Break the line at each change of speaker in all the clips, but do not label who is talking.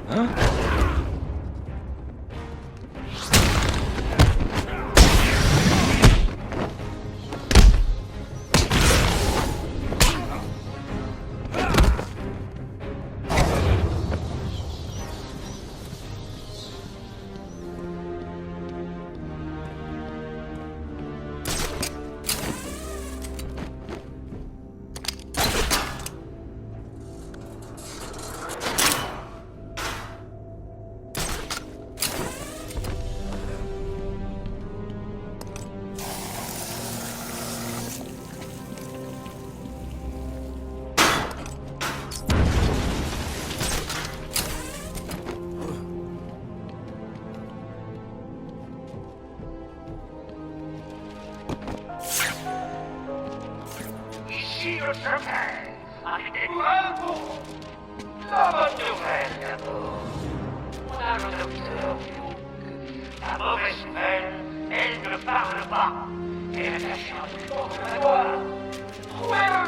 Hein?
Ici le Joker, avec des nouvelles pour vous. La bonne nouvelle d'abord. On a le docteur Luke. La mauvaise nouvelle, elle ne parle pas. Elle est cachée en tout fond de la noire. Trouvez-le.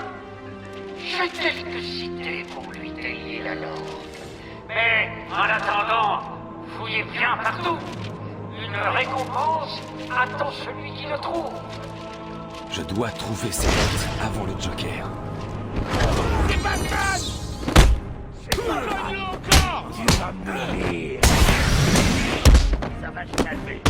J'ai quelques idées pour lui délier la langue. Mais en attendant, fouillez bien partout. Une récompense attend celui qui le trouve.
Je dois trouver cette lettre avant le Joker.
C'est Batman! C'est pas lui encore! Tu vas mourir! Ça va se calmer.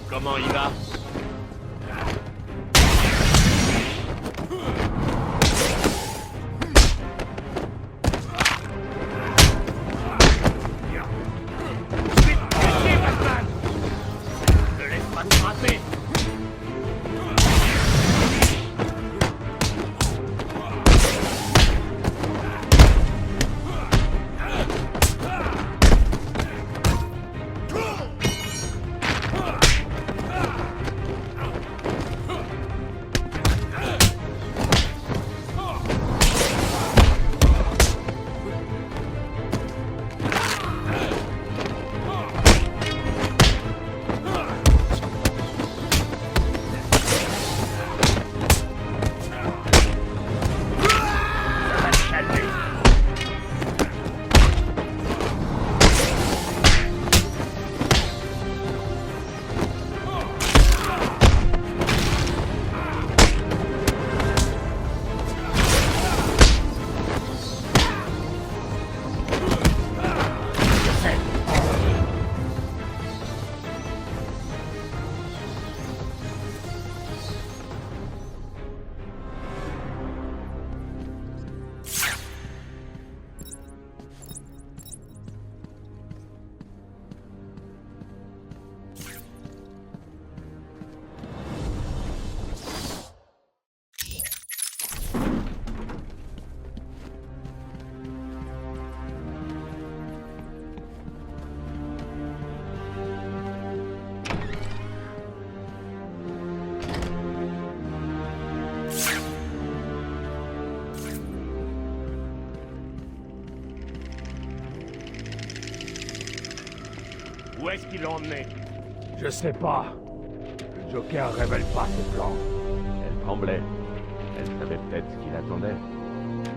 Comment il va? Où est-ce qu'ils l'ont emmené?
Je sais pas. Le Joker révèle pas ses plans.
Elle tremblait. Elle savait peut-être ce qu'il attendait.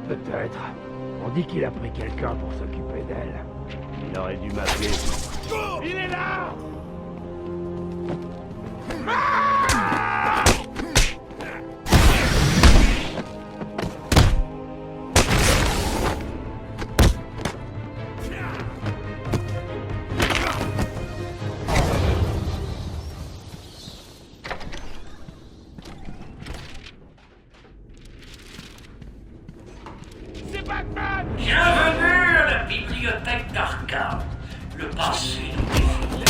Peut-être. On dit qu'il a pris quelqu'un pour s'occuper d'elle.
Il aurait dû m'appeler.
Il est là!
Bienvenue à la bibliothèque d'Arkham. Le passé nous défile.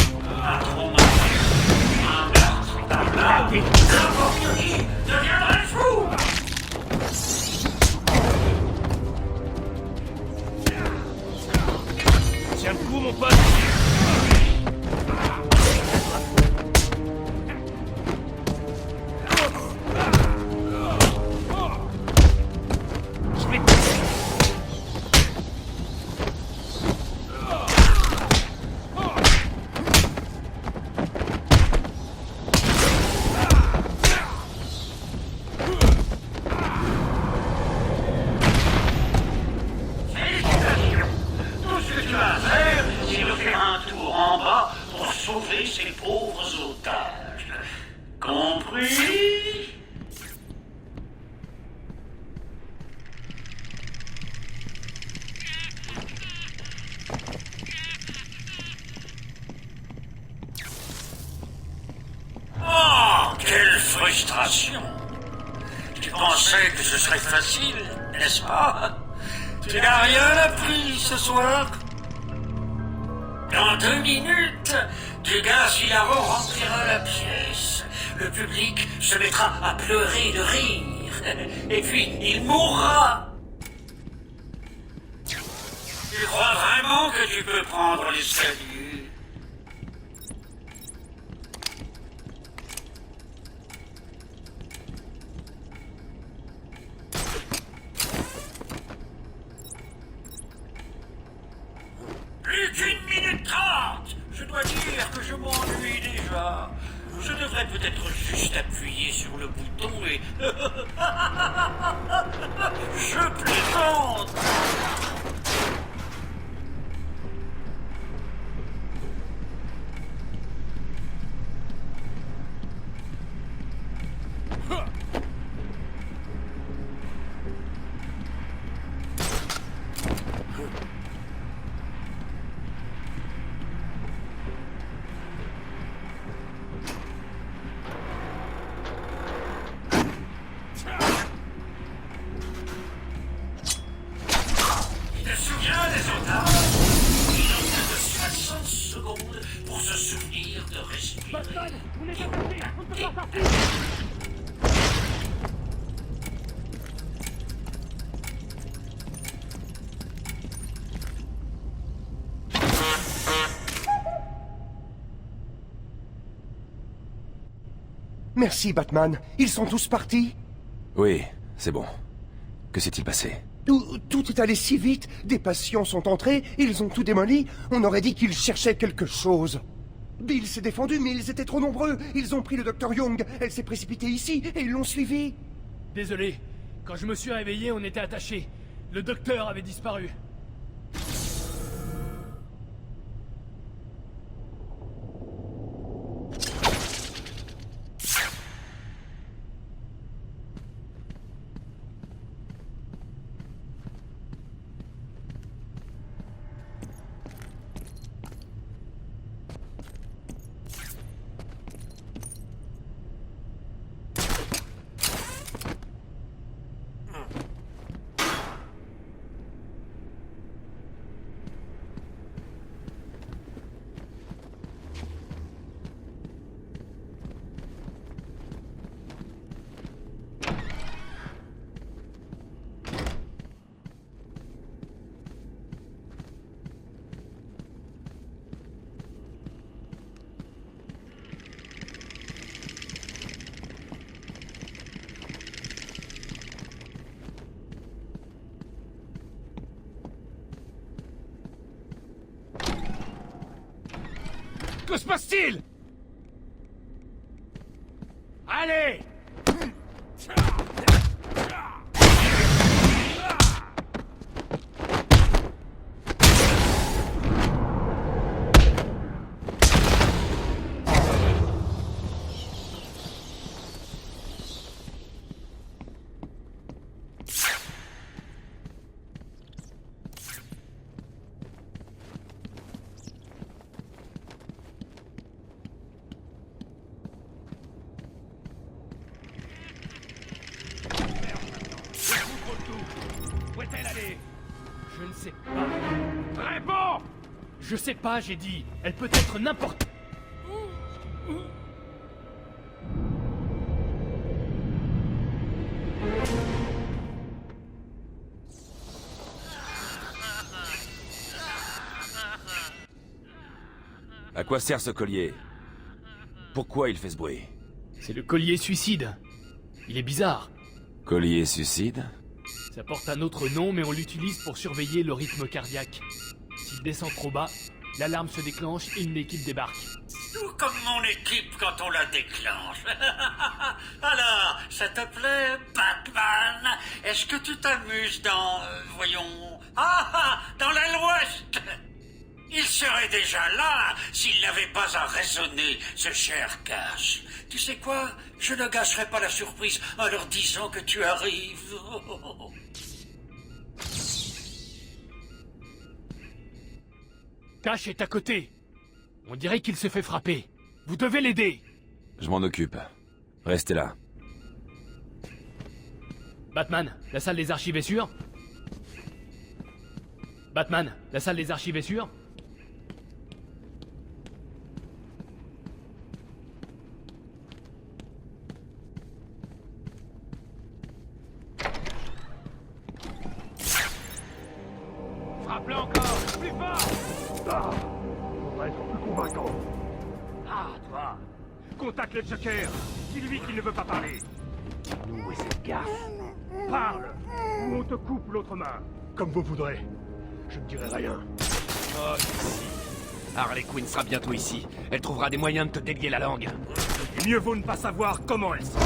pauvres otages. Compris? Oh, quelle frustration! Tu pensais que ce serait facile, n'est-ce pas? Tu n'as rien appris ce soir? Dans 2 minutes, du gaz hilarant remplira la pièce. Le public se mettra à pleurer de rire. Et puis, il mourra. Tu crois vraiment que tu peux prendre l'escalier? Plus qu'1 minute 30! Je dois dire que je m'ennuie déjà. Je devrais peut-être juste appuyer sur le bouton et... Je plaisante! Tu te souviens des otages? Ils ont plus de 60 secondes pour se souvenir de respirer.
Merci, Batman. Ils sont tous partis?
Oui, c'est bon. Que s'est-il passé?
Tout est allé si vite. Des patients sont entrés, ils ont tout démoli. On aurait dit qu'ils cherchaient quelque chose. Bill s'est défendu, mais ils étaient trop nombreux. Ils ont pris le Dr Young. Elle s'est précipitée ici, et ils l'ont suivi.
Désolé. Quand je me suis réveillé, on était attachés. Le docteur avait disparu.
Que se passe-t-il? Allez! Où est-elle allée?
Je ne sais pas.
Réponds!
Je sais pas, j'ai dit. Elle peut être n'importe...
À quoi sert ce collier? Pourquoi il fait ce bruit?
C'est le collier suicide. Il est bizarre.
Collier suicide?
Ça porte un autre nom, mais on l'utilise pour surveiller le rythme cardiaque. S'il descend trop bas, l'alarme se déclenche et une équipe débarque.
Tout comme mon équipe quand on la déclenche. Alors, ça te plaît, Batman? Est-ce que tu t'amuses dans... voyons... dans l'aile ouest? Il serait déjà là s'il n'avait pas à raisonner, ce cher Cash. Tu sais quoi? Je ne gâcherai pas la surprise en leur disant que tu arrives.
Cash est à côté. On dirait qu'il s'est fait frapper. Vous devez l'aider.
Je m'en occupe. Restez là.
Batman, la salle des archives est sûre? Batman, la salle des archives est sûre?
Frappe-le encore! Plus fort! Ah! Faudrait être plus convaincant. Ah, toi! Contacte le Joker! Dis-lui qu'il ne veut pas parler. Nous et cette gaffe. Parle! Ou on te coupe l'autre main. Comme vous voudrez. Je ne dirai rien.
Oh, ici. Harley Quinn sera bientôt ici. Elle trouvera des moyens de te délier la langue.
Et mieux vaut ne pas savoir comment elle sent.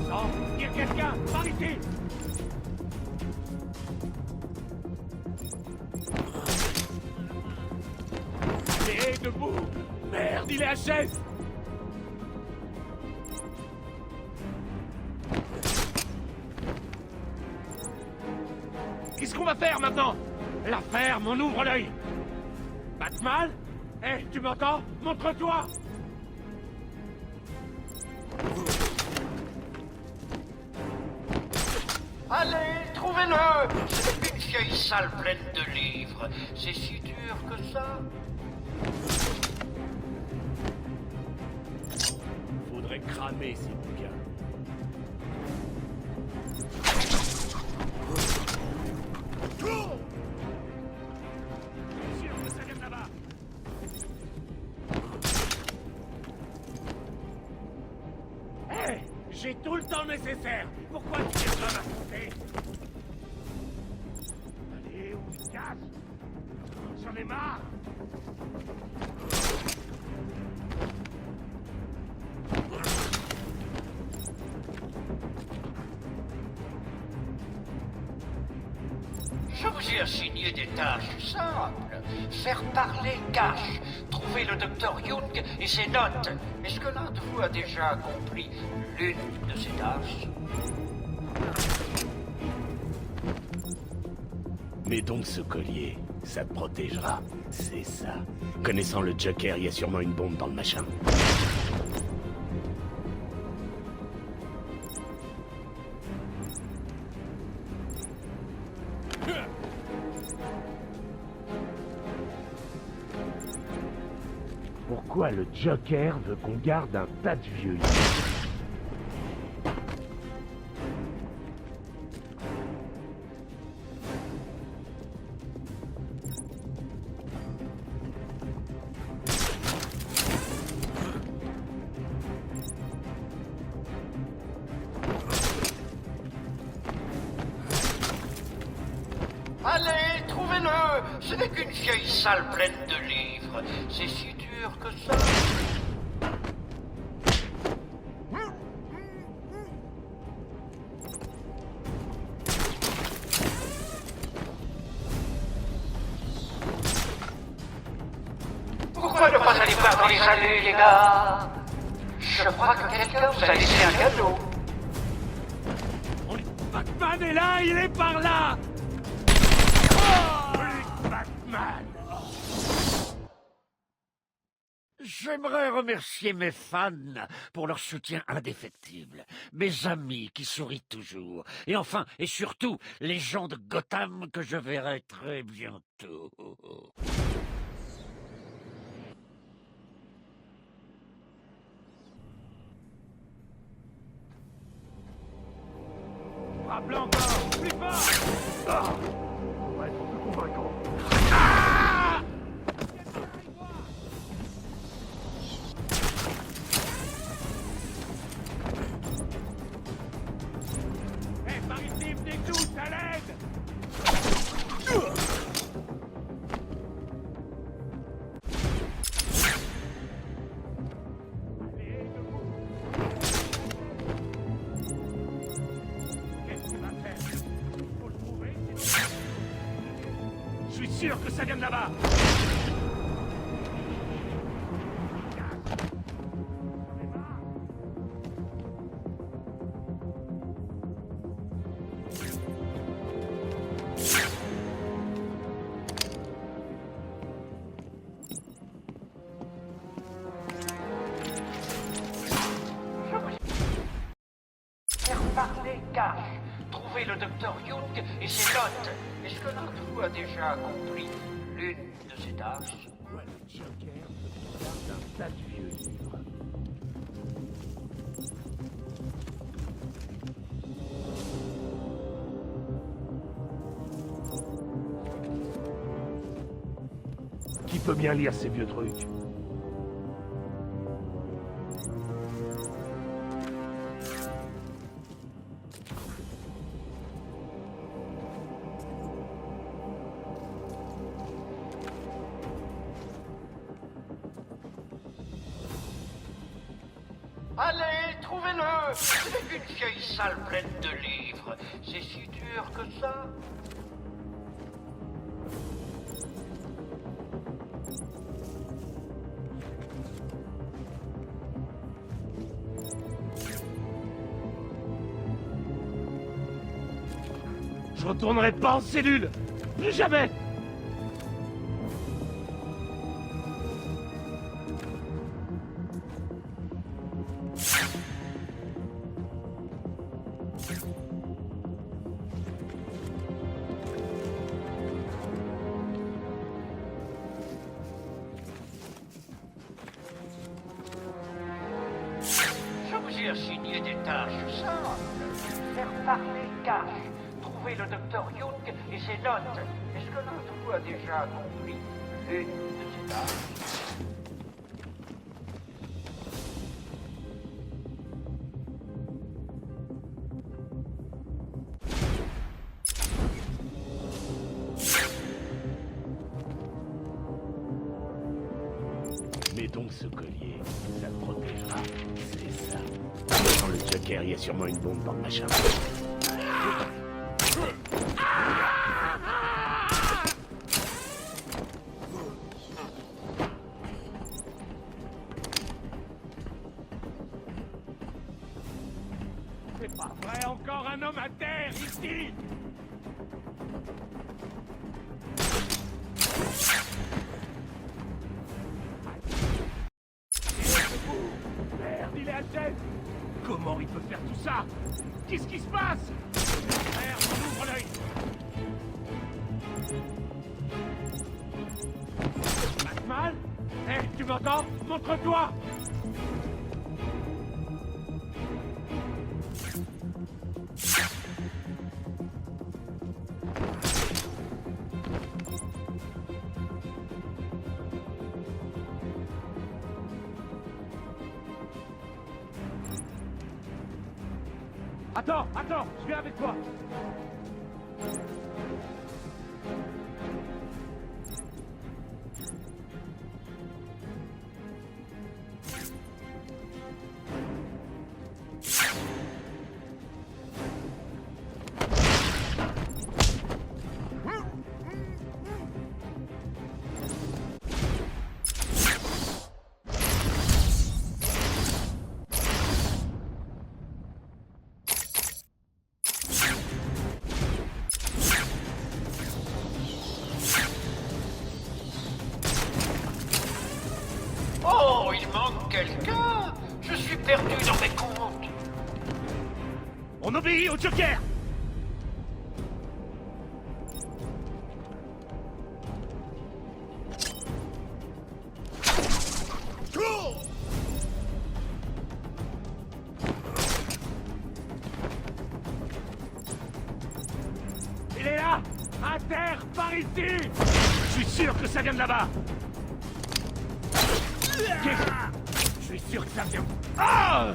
Non, il y a quelqu'un, par ici.
Et debout! Merde, il est à chef! Qu'est-ce qu'on va faire maintenant? La ferme, on ouvre l'œil! Batman? Eh, tu m'entends? Montre-toi!
Allez, trouvez-le! C'est une vieille salle pleine de livres. C'est si dur que ça.
Faudrait cramer ces bouquins. Sûr que ça vient de là-bas. Hé, j'ai tout le temps nécessaire. Pourquoi tu viens pas m'affronter? Allez, on se casse. J'en ai marre.
Je vous ai assigné des tâches simples. Faire parler Cash, trouver le docteur Young et ses notes. Est-ce que l'un de vous a déjà accompli l'une de ces tâches?
Mets donc ce collier, ça te protégera. C'est ça. Connaissant le Joker, il y a sûrement une bombe dans le machin. Pourquoi le Joker veut qu'on garde un tas de vieux livres?
Allez, trouvez-le! Ce n'est qu'une vieille salle pleine de livres. C'est si dur que ça. Pourquoi ne pas aller voir dans les allées, les gars? Je crois que quelqu'un vous a laissé un cadeau.
Batman est là, il est par là! Batman!
J'aimerais remercier mes fans pour leur soutien indéfectible, mes amis qui sourient toujours, et enfin, et surtout, les gens de Gotham que je verrai très bientôt.
Frappe-le encore! Plus fort! Ah! On va être plus convaincant. Eh, par ici, venez tous à l'aide! sûr que ça vient de là-bas.
Faire parler Cash. Trouver le docteur Young et ses notes. Est-ce que l'un de vous a déjà accompli l'une de ces tâches?
Moi, le Joker me regarde un tas de vieux livres. Qui peut bien lire ces vieux trucs?
Allez, trouvez-le! C'est une vieille salle pleine de livres. C'est si dur que ça?
Je retournerai pas en cellule! Plus jamais!
Je vous ai assigné des tâches simples. Faire parler Cash. Trouver le docteur Young et ses notes. Est-ce que l'un de vous a déjà accompli l'une de ces tâches?
Mets donc ce collier, ça te protégera. C'est ça. Dans le Joker, il y a sûrement une bombe dans le machin. C'est pas vrai, encore un homme à terre, ici! Merde, il est à tête! Comment il peut faire tout ça? Qu'est-ce qui se passe? Merde, on ouvre l'œil! Batman? Hé, tu m'entends? Montre-toi! Attends, je viens avec toi.
Oh, il manque quelqu'un! Je suis perdu dans mes comptes!
On obéit au Joker! Il est là! À terre, par ici! Je suis sûr que ça vient de là-bas! Je suis sûr que ça vient... Ah!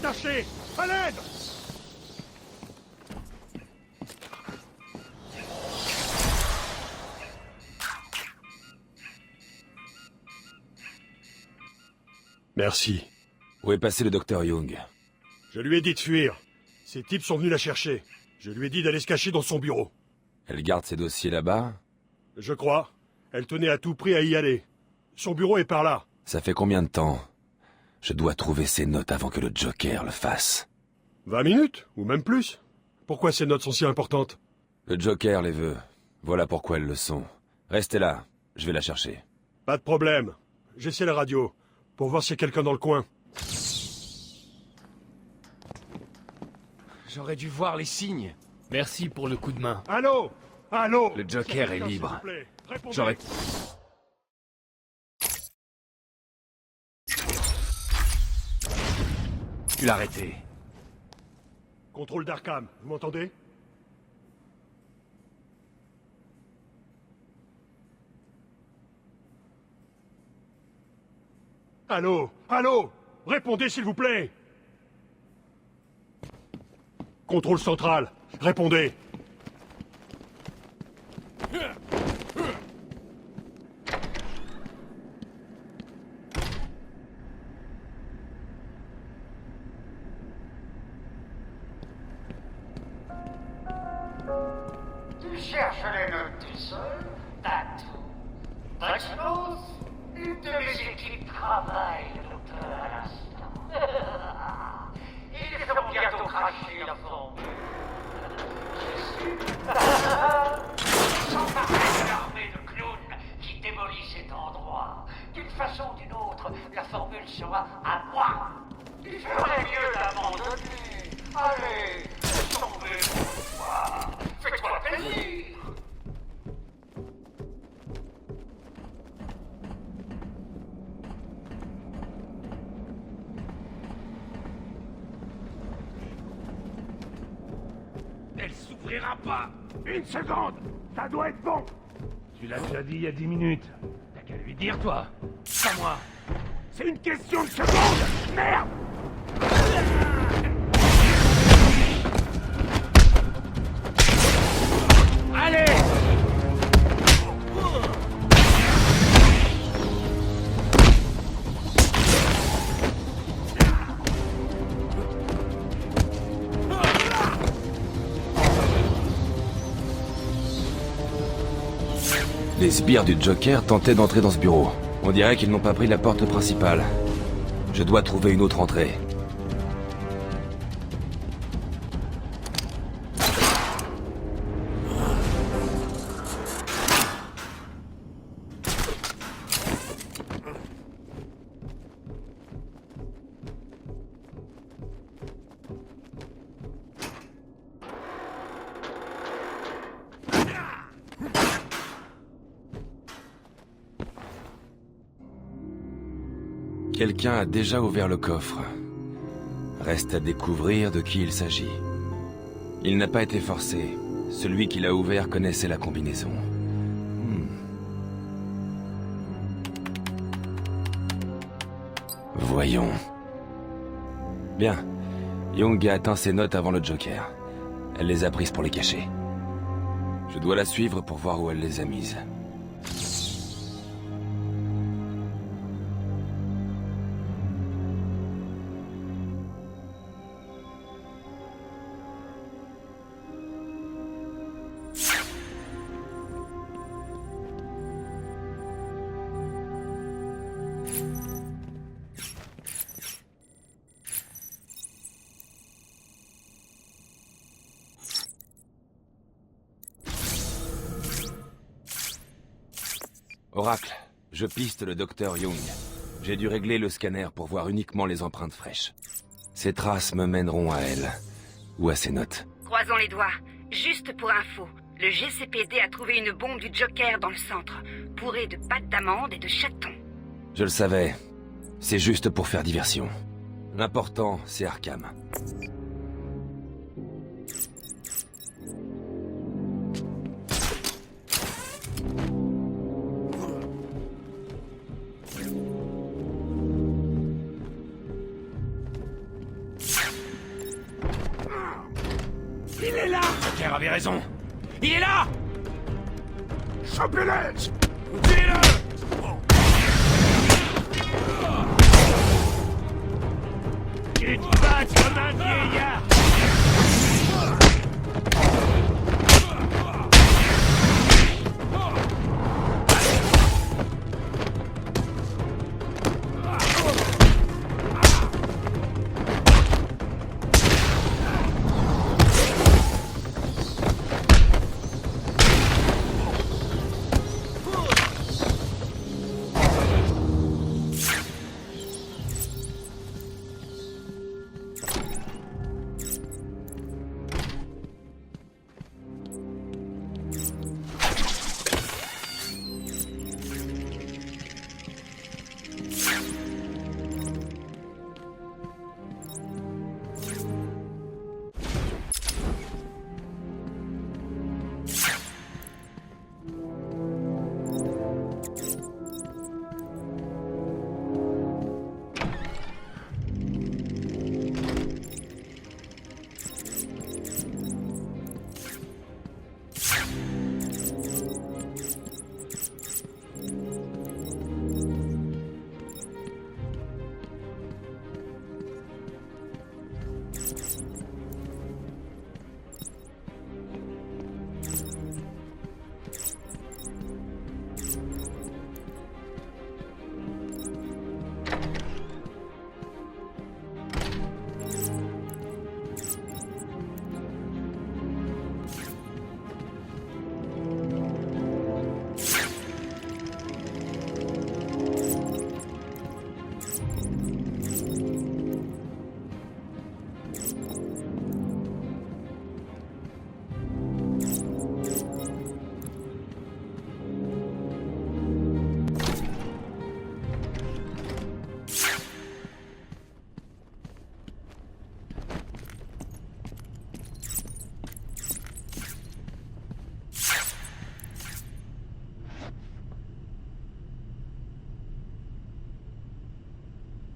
attachés! À l'aide! Merci.
Où est passé le docteur Young?
Je lui ai dit de fuir. Ces types sont venus la chercher. Je lui ai dit d'aller se cacher dans son bureau.
Elle garde ses dossiers là-bas?
Je crois. Elle tenait à tout prix à y aller. Son bureau est par là.
Ça fait combien de temps? Je dois trouver ces notes avant que le Joker le fasse.
20 minutes, ou même plus. Pourquoi ces notes sont si importantes?
Le Joker les veut. Voilà pourquoi elles le sont. Restez là, je vais la chercher.
Pas de problème. J'essaie la radio, pour voir s'il y a quelqu'un dans le coin.
J'aurais dû voir les signes.
Merci pour le coup de main.
Allô? Allô?
Le Joker est
Quelqu'un, s'il
libre.
vous plaît. Répondez.
J'aurais... Tu l'as arrêté.
Contrôle d'Arkham, vous m'entendez? Allô? Allô? Répondez s'il vous plaît! Contrôle central, répondez!
Tu cherches les notes tout seul, t'as tout. Maximus, une de mes équipes travaille, docteur, à l'instant. Ils feront bientôt cracher la formule. Je suis... Sans parler de l'armée de clowns qui démolit cet endroit. D'une façon ou d'une autre, la formule sera à moi. Il ferait mieux d'abandonner. Allez, laisse tomber pour toi. Fais-toi plaisir.
Elle s'ouvrira pas! Une seconde! Ça doit être bon! Tu l'as déjà dit il y a 10 minutes. T'as qu'à lui dire, toi! Pas moi! C'est une question de seconde! Merde! Allez!
Les sbires du Joker tentaient d'entrer dans ce bureau. On dirait qu'ils n'ont pas pris la porte principale. Je dois trouver une autre entrée. Quelqu'un a déjà ouvert le coffre. Reste à découvrir de qui il s'agit. Il n'a pas été forcé. Celui qui l'a ouvert connaissait la combinaison. Voyons. Bien. Young a atteint ses notes avant le Joker. Elle les a prises pour les cacher. Je dois la suivre pour voir où elle les a mises. Oracle, je piste le docteur Young. J'ai dû régler le scanner pour voir uniquement les empreintes fraîches. Ces traces me mèneront à elle, ou à ses notes.
Croisons les doigts. Juste pour info, le GCPD a trouvé une bombe du Joker dans le centre, bourrée de pâtes d'amande et de chatons.
Je le savais. C'est juste pour faire diversion. L'important, c'est Arkham. Joker avait raison. Il est là!
Chopez-les!
Tuez-le!
Il te bat comme un vieillard!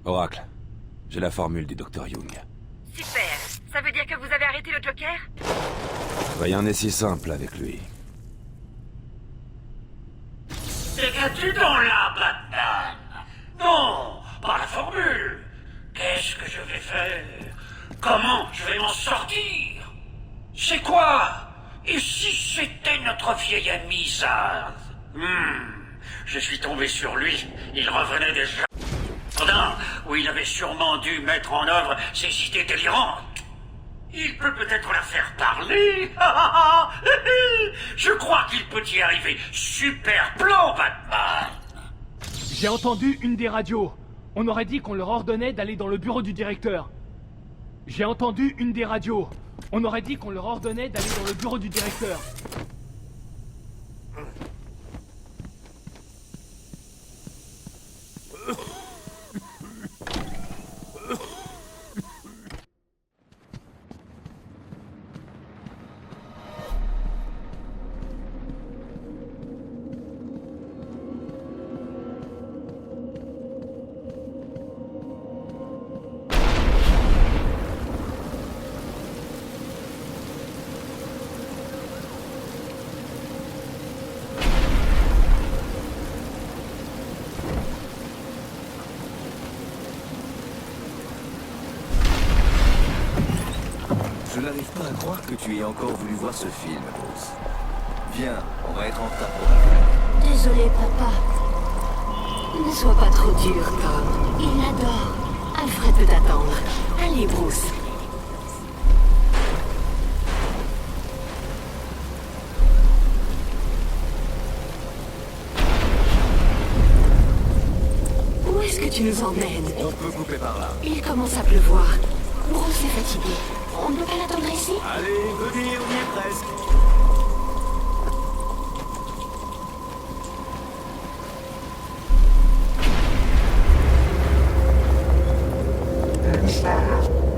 Oracle, j'ai la formule du Dr. Young.
Super. Ça veut dire que vous avez arrêté le Joker?
Rien n'est si simple avec lui.
Qu'as-tu donc là, Batman? Non, pas la formule. Qu'est-ce que je vais faire? Comment je vais m'en sortir? C'est quoi? Et si c'était notre vieil ami Zaz? Je suis tombé sur lui. Il revenait déjà où il avait sûrement dû mettre en œuvre ses idées délirantes. Il peut-être la faire parler. Je crois qu'il peut y arriver. Super plan, Batman.
J'ai entendu une des radios. On aurait dit qu'on leur ordonnait d'aller dans le bureau du directeur. J'ai entendu une des radios. On aurait dit qu'on leur ordonnait d'aller dans le bureau du directeur.
Je n'arrive pas à croire que tu aies encore voulu voir ce film, Bruce. Viens, on va être en retard pour la...
Désolé, papa. Ne sois pas trop dur, Tom. Il l'adore. Alfred peut attendre. Allez, Bruce. Où est-ce que tu nous emmènes?
On peut couper par là.
Il commence à pleuvoir. Bruce est fatigué. On ne peut pas l'attendre ici?
Allez, venez, on y est presque.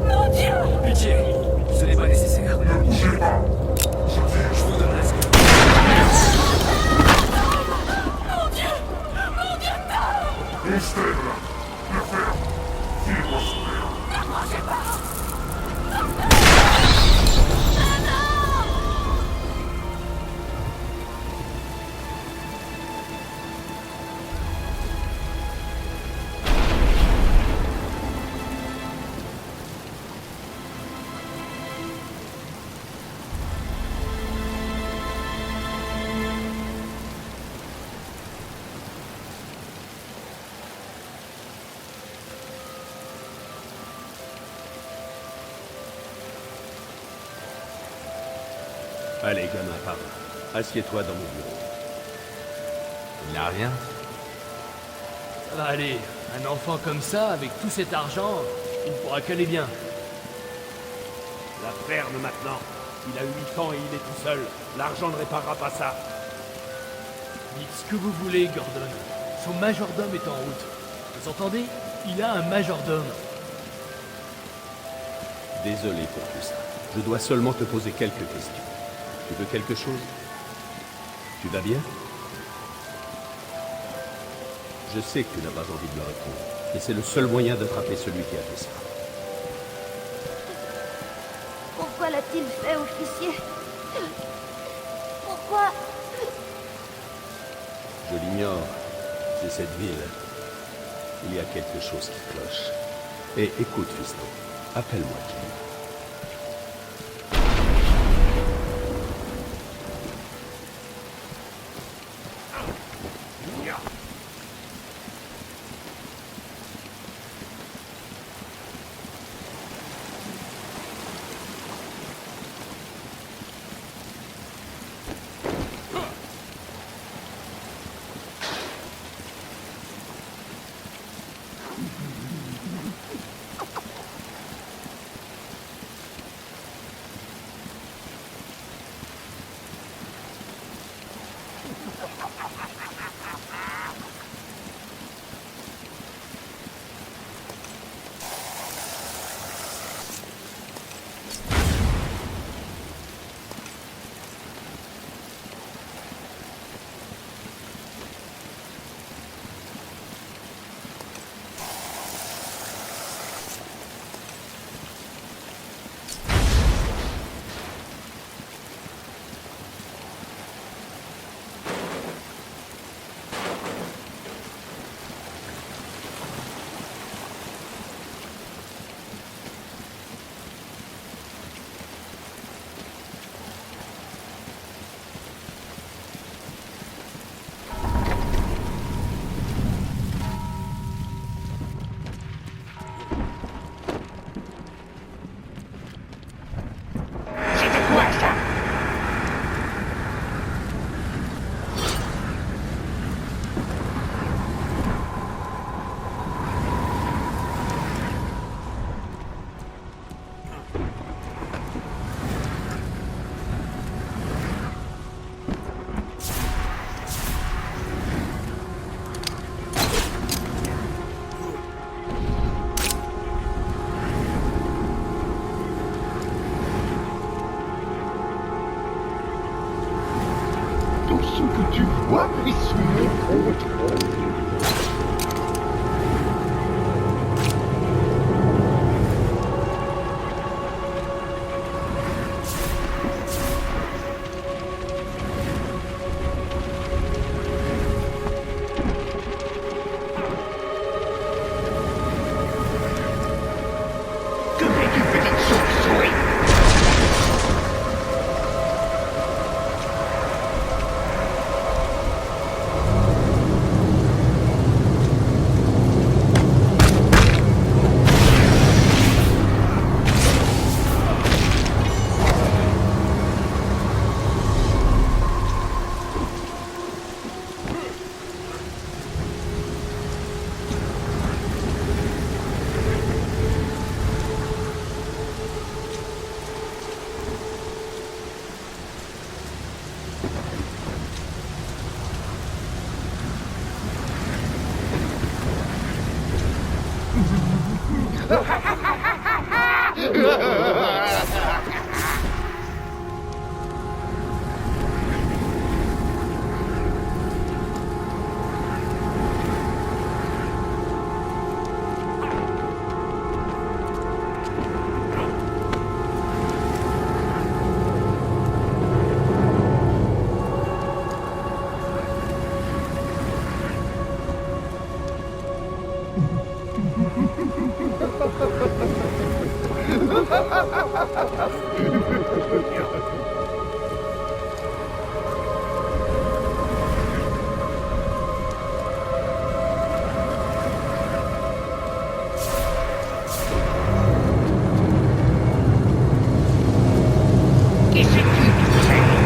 Mon Dieu!
Pitié, ce n'est pas nécessaire. Ne bougez pas. Je vous donne la seconde.
Mon Dieu! Mon Dieu, Tom!
Estelle, le faire. Il doit sauver.
Ne mangez pas!
Allez, gamin, par là. Assieds-toi dans mon bureau.
Il n'a rien?
Ça va aller. Un enfant comme ça, avec tout cet argent, il pourra qu'aller bien.
La ferme maintenant. Il a 8 ans et il est tout seul. L'argent ne réparera pas ça.
Dites ce que vous voulez, Gordon. Son majordome est en route. Vous entendez? Il a un majordome.
Désolé pour tout ça. Je dois seulement te poser quelques questions. Tu veux quelque chose? Tu vas bien? Je sais que tu n'as pas envie de me répondre. Et c'est le seul moyen d'attraper celui qui a fait ça.
Pourquoi l'a-t-il fait, officier? Pourquoi?
Je l'ignore. C'est cette ville. Il y a quelque chose qui cloche. Et écoute, fiston. Appelle-moi Jim.
Ce que tu vois est sous mon contrôle. Que fais-tu, petite chauve-souris?
Et c'est qui tout ça?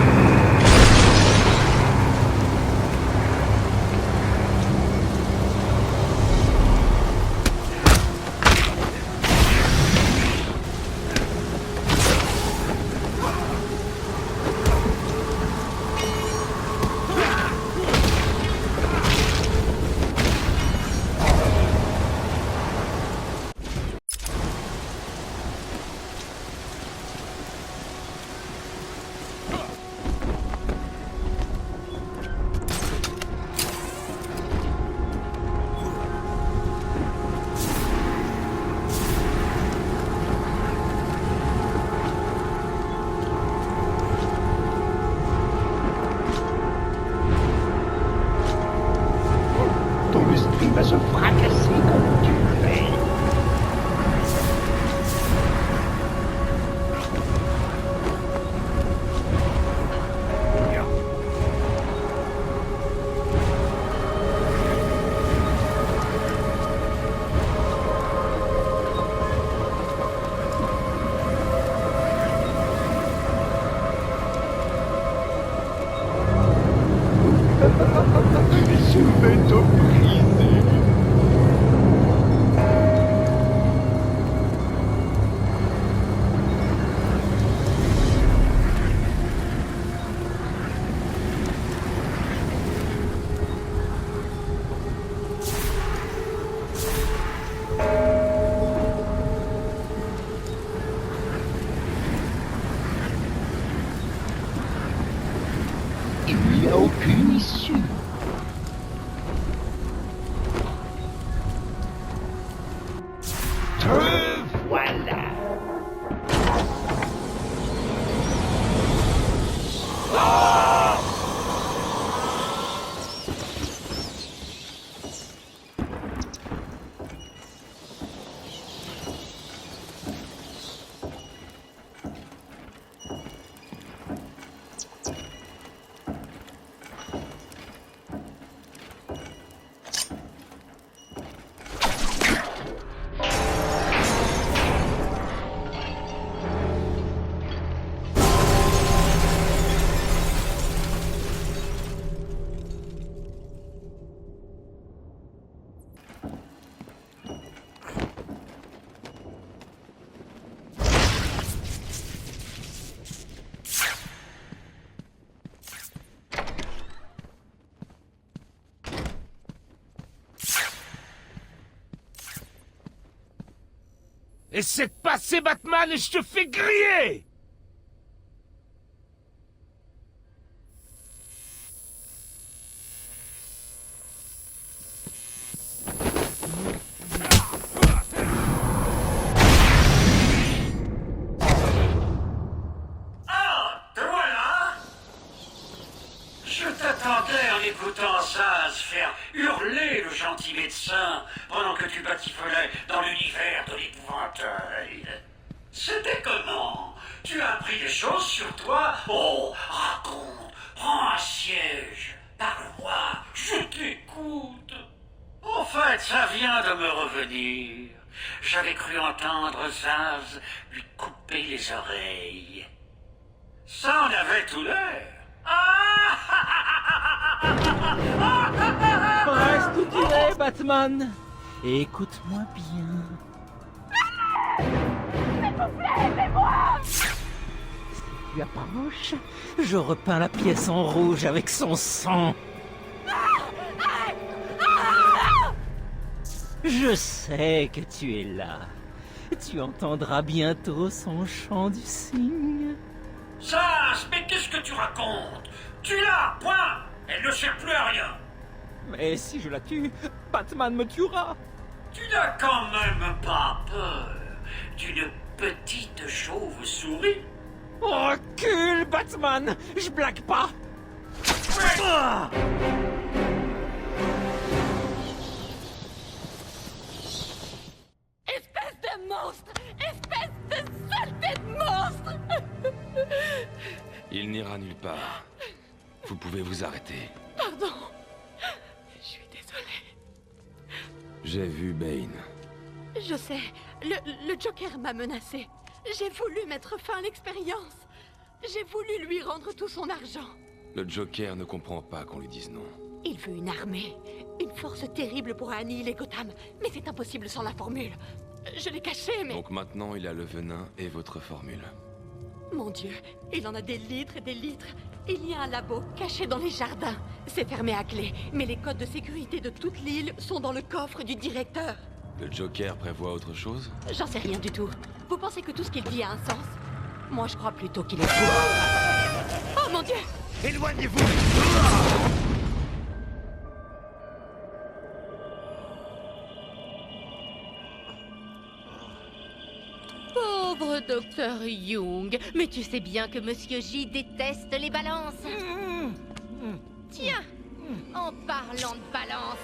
sûr.
Te voilà.
Essaie de passer, Batman, et je te fais griller!
Ah, te voilà! Je t'attendais en écoutant ça se faire hurler le gentil médecin pendant que tu batifolais dans l'univers de l'épouvantail. C'était comment? Tu as appris des choses sur toi? Oh, raconte, prends un siège, parle-moi, je t'écoute. En fait, ça vient de me revenir. J'avais cru entendre Zaz lui couper les oreilles. Ça en avait tout l'air.
Reste où tu es, Batman, et écoute-moi bien.
S'il vous plaît, aidez-moi!
Si tu approches, je repeins la pièce en rouge avec son sang. Je sais que tu es là. Tu entendras bientôt son chant du cygne.
Zaz, mais qu'est-ce que tu racontes? Tu l'as, point. Elle ne sert plus à rien.
Mais si je la tue, Batman me tuera.
Tu n'as quand même pas peur d'une petite chauve-souris?
Recule, Batman. Je blague pas. Ah!
Espèce de monstre! Espèce de saleté de monstre!
Il n'ira nulle part. Vous pouvez vous arrêter.
Pardon. Je suis désolée.
J'ai vu Bane.
Je sais. Le Joker m'a menacé. J'ai voulu mettre fin à l'expérience. J'ai voulu lui rendre tout son argent.
Le Joker ne comprend pas qu'on lui dise non.
Il veut une armée. Une force terrible pour annihiler Gotham. Mais c'est impossible sans la formule. Je l'ai cachée, mais...
Donc maintenant, il a le venin et votre formule.
Mon Dieu, il en a des litres et des litres. Il y a un labo caché dans les jardins. C'est fermé à clé, mais les codes de sécurité de toute l'île sont dans le coffre du directeur.
Le Joker prévoit autre chose?
J'en sais rien du tout. Vous pensez que tout ce qu'il dit a un sens? Moi, je crois plutôt qu'il est fou. Oh mon Dieu!
Éloignez-vous!
Pauvre docteur Young, mais tu sais bien que Monsieur J déteste les balances. Tiens, en parlant de balance.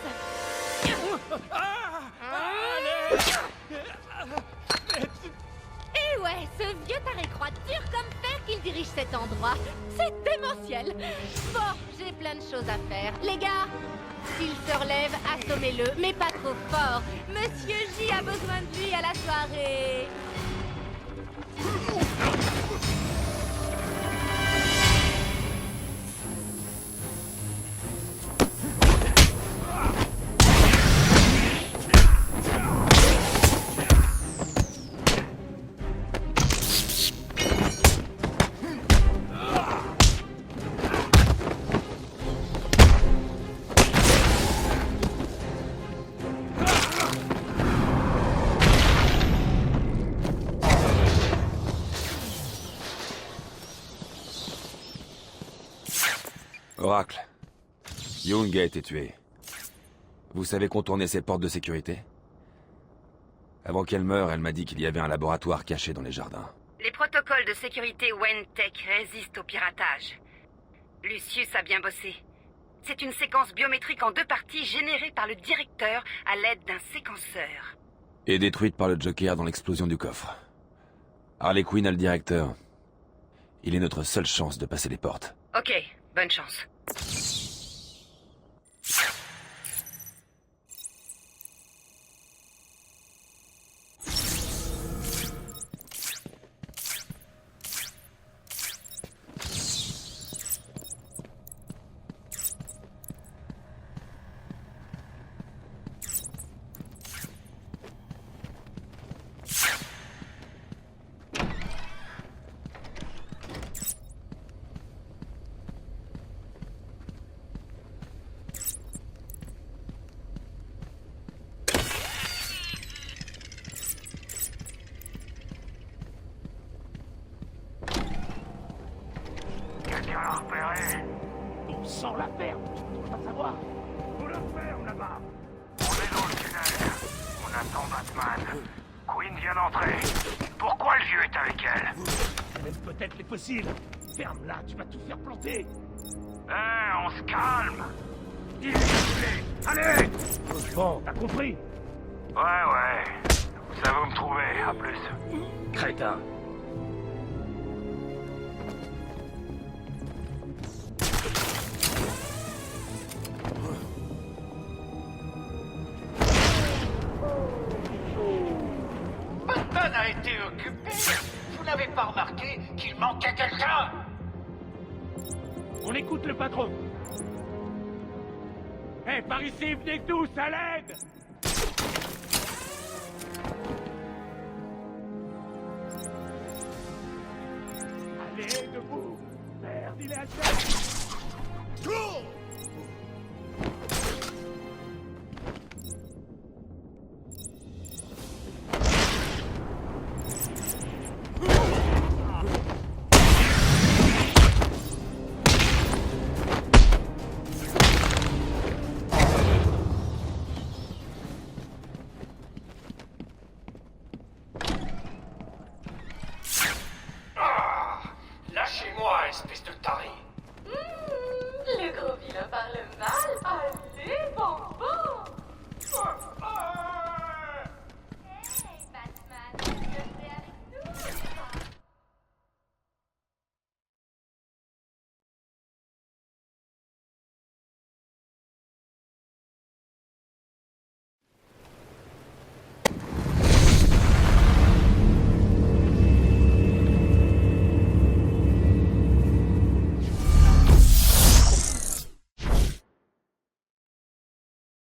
Et ouais, ce vieux taré croit dur comme fer qu'il dirige cet endroit. C'est démentiel. Bon, j'ai plein de choses à faire. Les gars, s'il se relève, assommez-le, mais pas trop fort. Monsieur J a besoin de lui à la soirée.
Oracle, Young a été tué. Vous savez contourner ces portes de sécurité? Avant qu'elle meure, elle m'a dit qu'il y avait un laboratoire caché dans les jardins.
Les protocoles de sécurité Wentech résistent au piratage. Lucius a bien bossé. C'est une séquence biométrique en 2 parties générée par le directeur à l'aide d'un séquenceur.
Et détruite par le Joker dans l'explosion du coffre. Harley Quinn a le directeur. Il est notre seule chance de passer les portes.
Ok, bonne chance.
Quelqu'un l'a repéré. On sent la ferme, tu peux pas savoir. On le ferme là-bas. On est dans le tunnel. On attend Batman. Quinn vient d'entrer. Pourquoi le vieux est avec elle? Elle aime peut-être les fossiles. Ferme-la, tu vas tout faire planter. On se calme. Dis-lui. Allez. Bon, t'as compris? Ouais. Ça va me trouver, à plus. Crétin.
Batman a été occupé. Vous n'avez pas remarqué qu'il manquait quelqu'un?
On écoute le patron. Par ici, venez tous, à l'aide! Allez, debout! Merde, il est à terre! Cours!